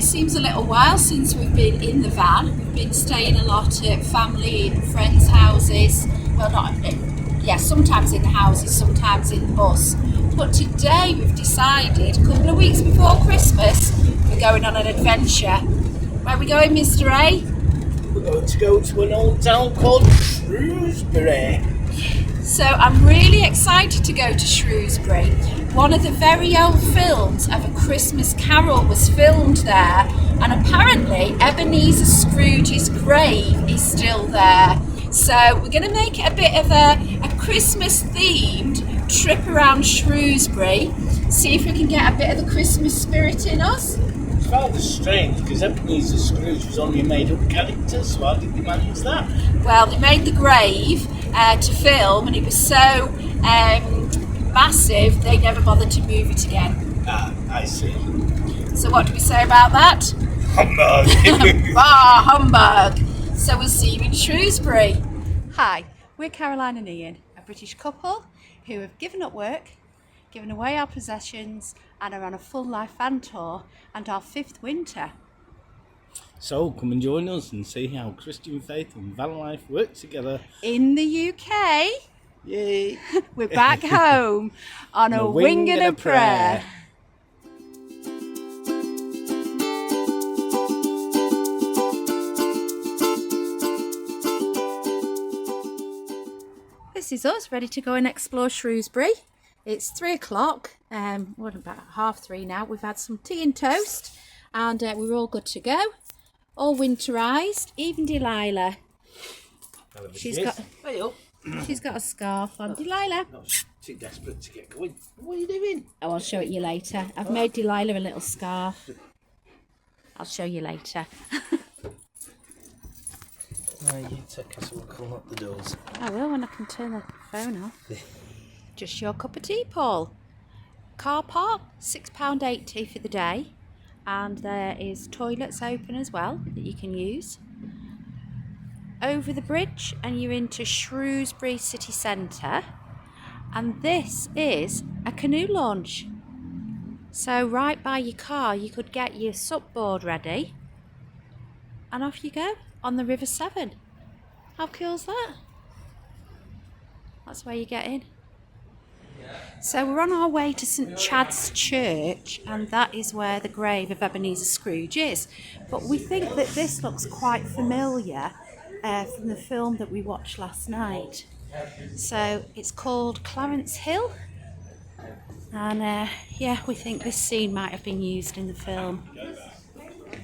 seems a little while since we've been in the van. We've been staying a lot at family and friends' houses. Well, sometimes in the houses, sometimes in the bus. But today we've decided, a couple of weeks before Christmas, we're going on an adventure. Where are we going, Mr. A? We're going to go to an old town called Shrewsbury. So I'm really excited to go to Shrewsbury. One of the very old films of A Christmas Carol was filmed there, and apparently Ebenezer Scrooge's grave is still there. So we're going to make it a bit of a Christmas themed trip around Shrewsbury, see if we can get a bit of the Christmas spirit in us. It's rather strange because Ebenezer Scrooge was only a made-up character, so how did they manage that? Well, they made the grave to film, and it was so massive they never bothered to move it again. Ah, I see. So what do we say about that? Humbug! Bah, humbug! So we'll see you in Shrewsbury. Hi, we're Caroline and Ian, a British couple who have given up work, given away our possessions, and are on a full life van tour and our 5th winter. So come and join us and see how Christian faith and van life work together. In the UK, Yay! we're back home on a wing and a prayer. This is us ready to go and explore Shrewsbury. It's 3 o'clock, what about 3:30 now. We've had some tea and toast and we're all good to go. All winterised, even Delilah. She's got a scarf on. Delilah. No, she's too desperate to get going. What are you doing? Oh, I'll show it you later. I've made Delilah a little scarf. I'll show you later. You take us, we'll come up the doors. I will when I can turn the phone off. Just your cup of tea, Paul. Car park, £6.80 for the day. And there is toilets open as well that you can use. Over the bridge and you're into Shrewsbury city centre. And this is a canoe launch. So right by your car you could get your supboard ready. And off you go on the River Severn. How cool's that? That's where you get in. So we're on our way to St Chad's Church, and that is where the grave of Ebenezer Scrooge is. But we think that this looks quite familiar from the film that we watched last night. So it's called Clarence Hill, and we think this scene might have been used in the film.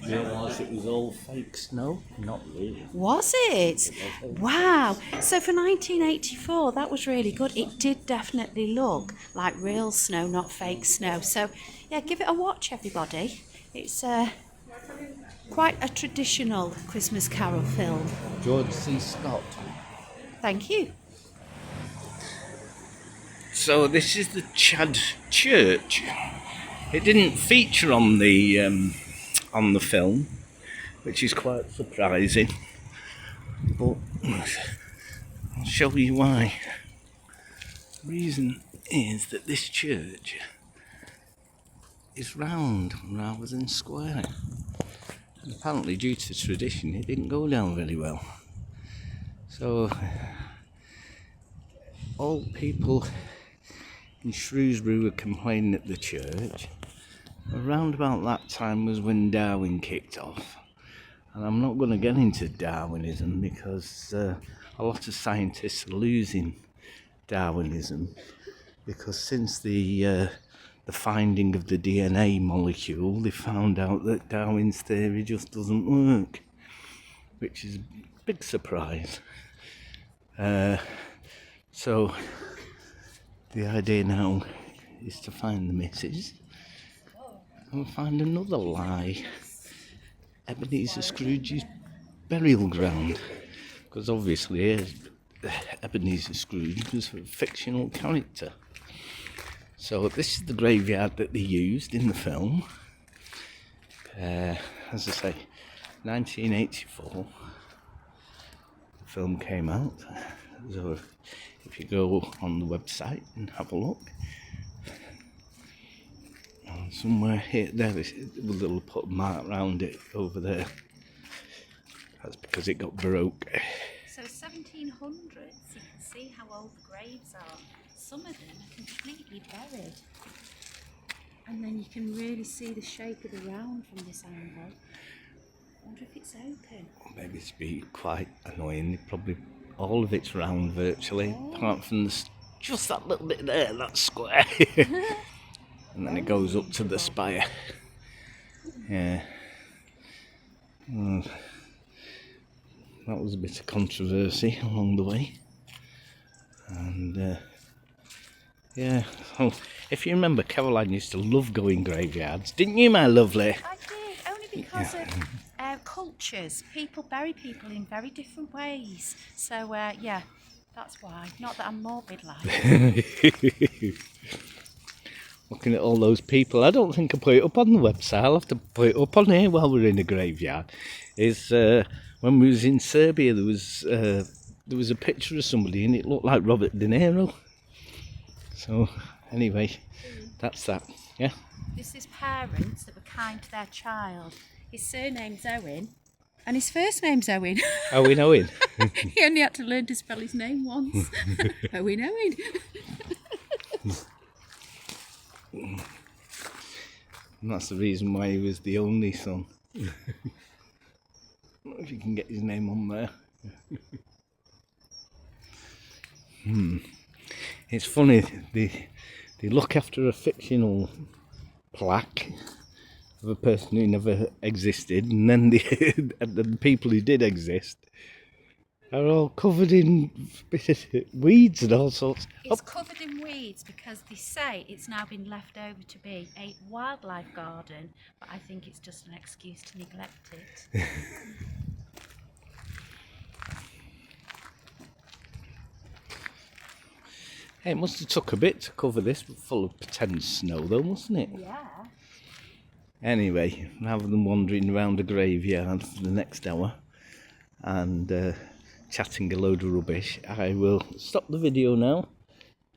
Realise it was all fake snow? Not really. Was it? Wow. So for 1984, that was really good. It did definitely look like real snow, not fake snow. So, yeah, give it a watch, everybody. It's quite a traditional Christmas Carol film. George C. Scott. Thank you. So this is the Chad Church. It didn't feature on the film, which is quite surprising, but I'll show you why. The reason is that this church is round rather than square, and apparently due to tradition it didn't go down very well. So all people in Shrewsbury were complaining at the church. Around about that time was when Darwin kicked off, and I'm not going to get into Darwinism because a lot of scientists are losing Darwinism, because since the finding of the DNA molecule, they found out that Darwin's theory just doesn't work, which is a big surprise. So the idea now is to find the missus and find another lie, Ebenezer Scrooge's burial ground, because obviously Ebenezer Scrooge was a fictional character. So this is the graveyard that they used in the film. As I say, 1984 the film came out. So if you go on the website and have a look, And somewhere here, there, they'll put a mark round it over there. That's because it got broke. So 1700s, you can see how old the graves are. Some of them are completely buried. And then you can really see the shape of the round from this angle. I wonder if it's open. Maybe it's be quite annoying. Probably all of it's round virtually, apart from just that little bit there, that square. And then it goes up to the spire. Yeah. That was a bit of controversy along the way. And yeah, so if you remember, Caroline used to love going graveyards, didn't you, my lovely? I did, only because of cultures. People bury people in very different ways. So yeah, that's why. Not that I'm morbid like. Looking at all those people, I don't think I put it up on the website. I'll have to put it up on here while we're in a graveyard. Is when we was in Serbia, there was a picture of somebody and it looked like Robert De Niro. So anyway, that's that. Yeah. This is parents that were kind to their child. His surname's Owen, and his first name's Owen. Owen Owen. He only had to learn to spell his name once. Owen Owen. And that's the reason why he was the only son. If you can get his name on there. It's funny, they look after a fictional plaque of a person who never existed, and then the people who did exist are all covered in weeds and all sorts. It's covered in weeds because they say it's now been left over to be a wildlife garden, but I think it's just an excuse to neglect it. Hey, it must have took a bit to cover this, full of pretend snow though, mustn't it? Yeah. Anyway, rather than wandering around a graveyard for the next hour and chatting a load of rubbish, I will stop the video now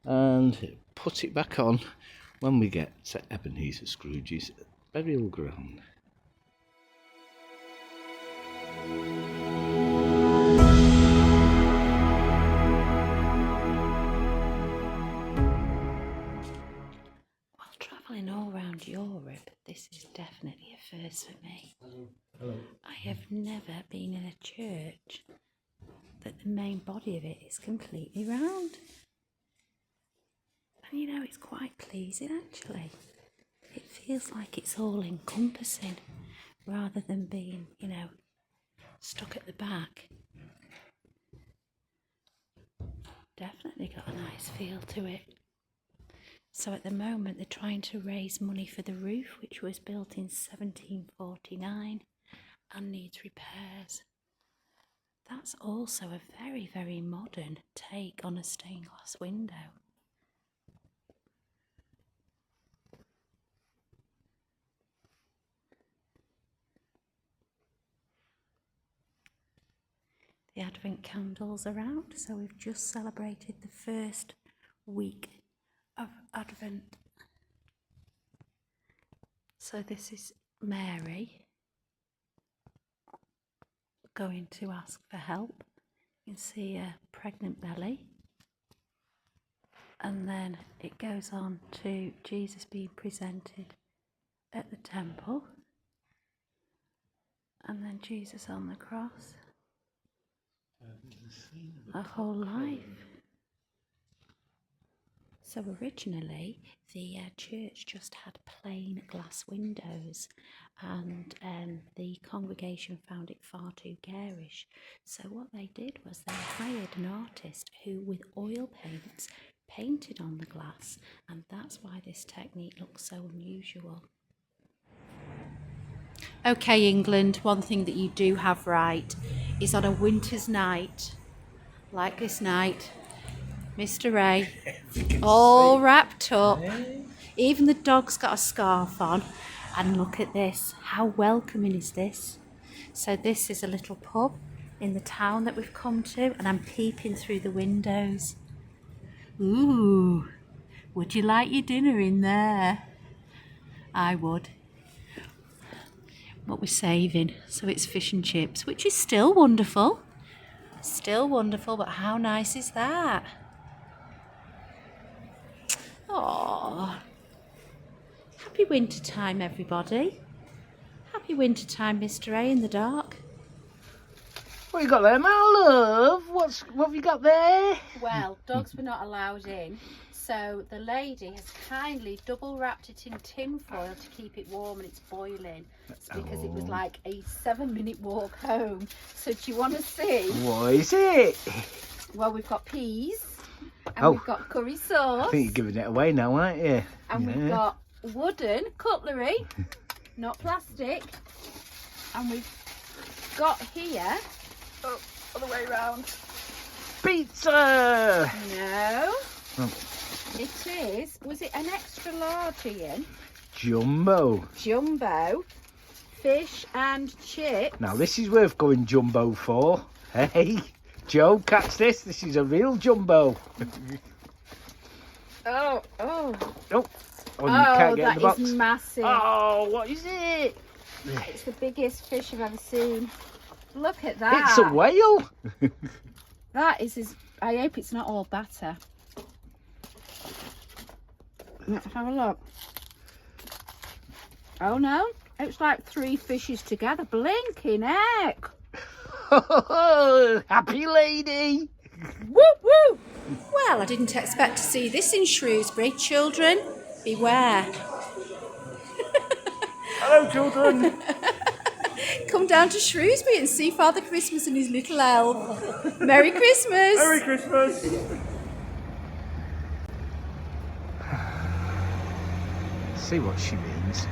and put it back on when we get to Ebenezer Scrooge's burial ground. While travelling all around Europe, this is definitely a first for me. Hello. I have never been in a church that the main body of it is completely round. And you know, it's quite pleasing actually. It feels like it's all encompassing rather than being, you know, stuck at the back. Definitely got a nice feel to it. So at the moment they're trying to raise money for the roof, which was built in 1749 and needs repairs. That's also a very, very modern take on a stained glass window. The Advent candles are out, so we've just celebrated the first week of Advent. So this is Mary going to ask for help. You can see a pregnant belly. And then it goes on to Jesus being presented at the temple. And then Jesus on the cross. A whole life. So originally the church just had plain glass windows, and the congregation found it far too garish. So what they did was they hired an artist who with oil paints painted on the glass, and that's why this technique looks so unusual. Okay, England, one thing that you do have right is on a winter's night, like this night, Mr. Ray, all wrapped up. Even the dog's got a scarf on. And look at this. How welcoming is this? So this is a little pub in the town that we've come to, and I'm peeping through the windows. Ooh, would you like your dinner in there? I would. What we're saving, so it's fish and chips, which is still wonderful. Still wonderful, but how nice is that? Oh, happy winter time, everybody. Happy winter time, Mr. A in the dark. What you got there, my love? What have you got there? Well, dogs were not allowed in, so the lady has kindly double wrapped it in tin foil to keep it warm, and it's boiling. It's because it was like a 7-minute walk home. So do you want to see? What is it? Well, we've got peas, and we've got curry sauce. I think you're giving it away now, aren't you? And we've got wooden cutlery, not plastic. And we've got here, all the way around. Pizza! No. Oh. It is, was it an extra large, Ian? Jumbo. Jumbo fish and chips. Now this is worth going jumbo for. Hey, Joe, catch this. This is a real jumbo. Oh, Oh, you can't get in the box. That is massive. Oh, what is it? It's the biggest fish I've ever seen. Look at that. It's a whale. That is I hope it's not all batter. Let's have a look. Oh no, it's like 3 fishes together. Blinking heck. Happy lady. Woo woo. Well, I didn't expect to see this in Shrewsbury. Children, beware. Hello, children. Come down to Shrewsbury and see Father Christmas and his little elf. Merry Christmas. Merry Christmas. See what she means.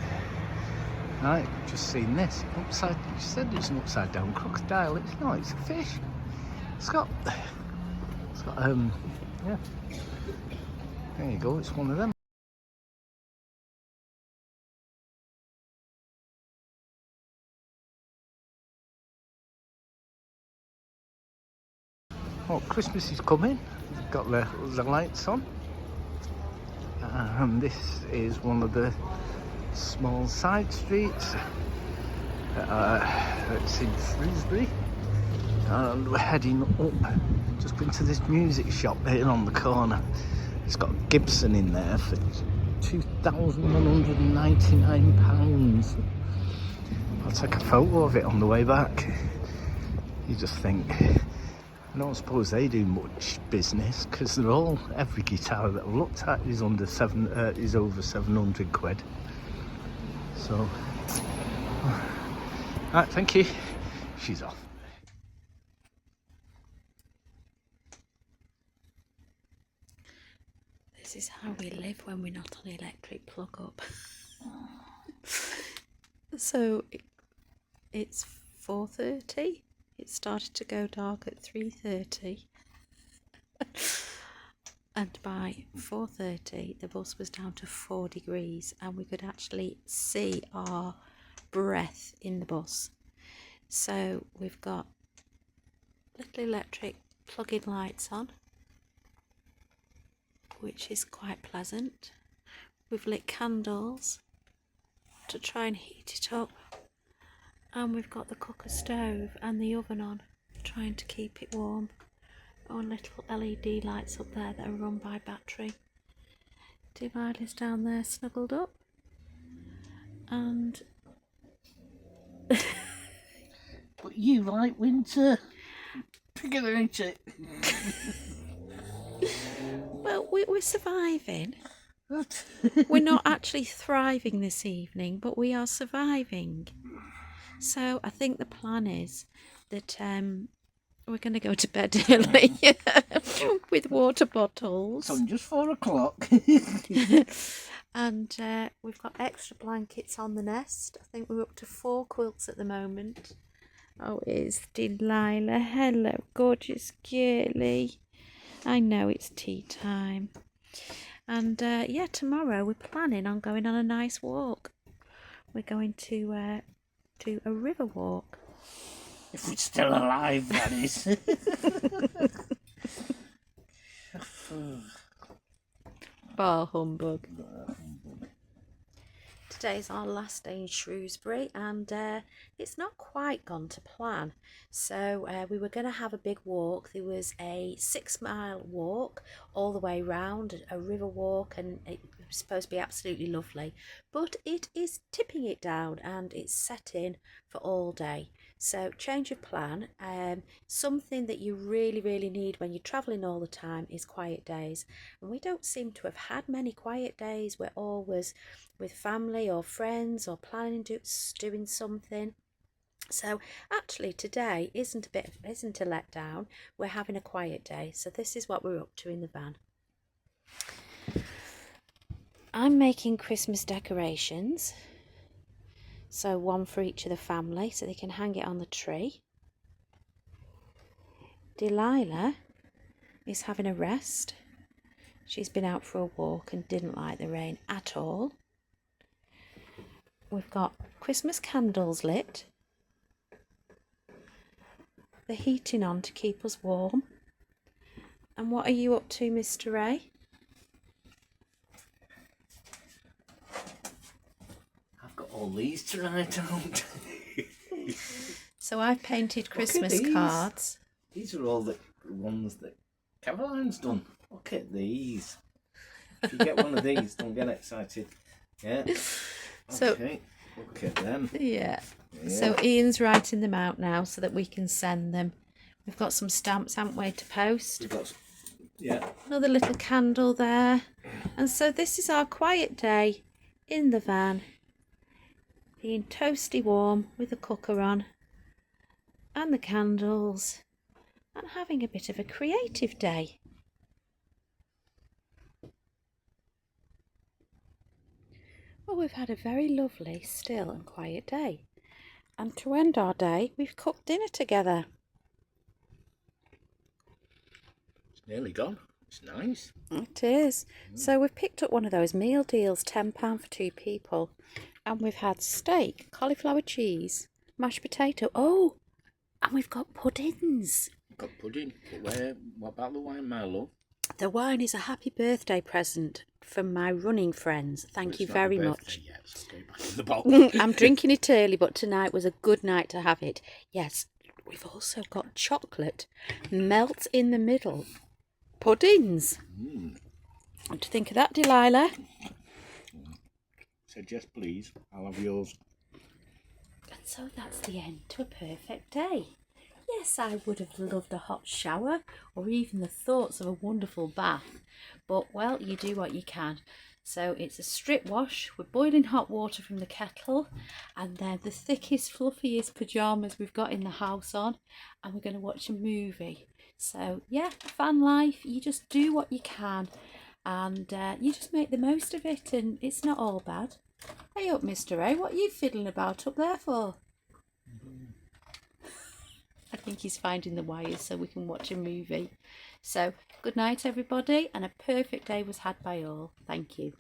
Right, just seen this. You said it's an upside down crocodile. It's not, it's a fish. It's got yeah. There you go, it's one of them. Oh, Christmas is coming. We've got the lights on. And this is one of the small side streets. It's in Shrewsbury. And we're heading up. Just been to this music shop here on the corner. It's got Gibson in there for £2,199. I'll take a photo of it on the way back. You just think, I don't suppose they do much business, because every guitar that I've looked at is over 700 quid. So, right, thank you. She's off. This is how we live when we're not on electric plug up. So it's 4:30. It started to go dark at 3:30. And by 4:30 the bus was down to 4 degrees and we could actually see our breath in the bus. So we've got little electric plug-in lights on, which is quite pleasant. We've lit candles to try and heat it up, and we've got the cooker stove and the oven on, trying to keep it warm. Oh, little LED lights up there that are run by battery. Divide down there snuggled up, and But you like winter. Together, ain't it? well, we're surviving. We're not actually thriving this evening, but we are surviving. So I think the plan is that we're going to go to bed early with water bottles. It's on just 4 o'clock. And we've got extra blankets on the nest. I think we're up to 4 quilts at the moment. Oh, it's Delilah. Hello, gorgeous girly. I know it's tea time. And yeah, tomorrow we're planning on going on a nice walk. We're going to do a river walk. If it's still alive, that is. Bar humbug. today is our last day in Shrewsbury, and it's not quite gone to plan. So we were going to have a big walk. There was a 6-mile walk all the way round, a river walk, and it was supposed to be absolutely lovely. But it is tipping it down, and it's set in for all day. So change of plan. Something that you really, really need when you're travelling all the time is quiet days. And we don't seem to have had many quiet days. We're always with family or friends or planning doing something. So actually today isn't a letdown. We're having a quiet day. So this is what we're up to in the van. I'm making Christmas decorations. So one for each of the family so they can hang it on the tree. Delilah is having a rest. She's been out for a walk and didn't like the rain at all. We've got Christmas candles lit. The heating on to keep us warm. And what are you up to, Mr. Ray? I've got all these to write out. So I've painted Christmas cards. These are all the ones that Caroline's done. Look at these. If you get one of these, don't get excited. Yeah. So, okay. Look at them. Yeah. So Ian's writing them out now so that we can send them. We've got some stamps, haven't we, to post? We've got, yeah. Another little candle there. And so this is our quiet day in the van. Being toasty warm with the cooker on. And the candles. And having a bit of a creative day. Well, we've had a very lovely, still and quiet day. And to end our day, we've cooked dinner together. It's nearly gone. It's nice. It is. So we've picked up one of those meal deals, £10 for 2 people. And we've had steak, cauliflower cheese, mashed potato. Oh, and we've got puddings. We've got pudding. But what about the wine, my love? The wine is a happy birthday present from my running friends. Thank you very much. Yet, so go back in the box. I'm drinking it early, but tonight was a good night to have it. Yes, we've also got chocolate, melt in the middle, puddings. What do you think of that, Delilah? So just please, I'll have yours. And so that's the end to a perfect day. Yes, I would have loved a hot shower or even the thoughts of a wonderful bath. But, well, you do what you can. So it's a strip wash with boiling hot water from the kettle and then the thickest, fluffiest pyjamas we've got in the house on. And we're going to watch a movie. So, yeah, van life, you just do what you can and you just make the most of it and it's not all bad. Hey up, Mr. A, what are you fiddling about up there for? I think he's finding the wires so we can watch a movie. So, good night everybody, and a perfect day was had by all. Thank you.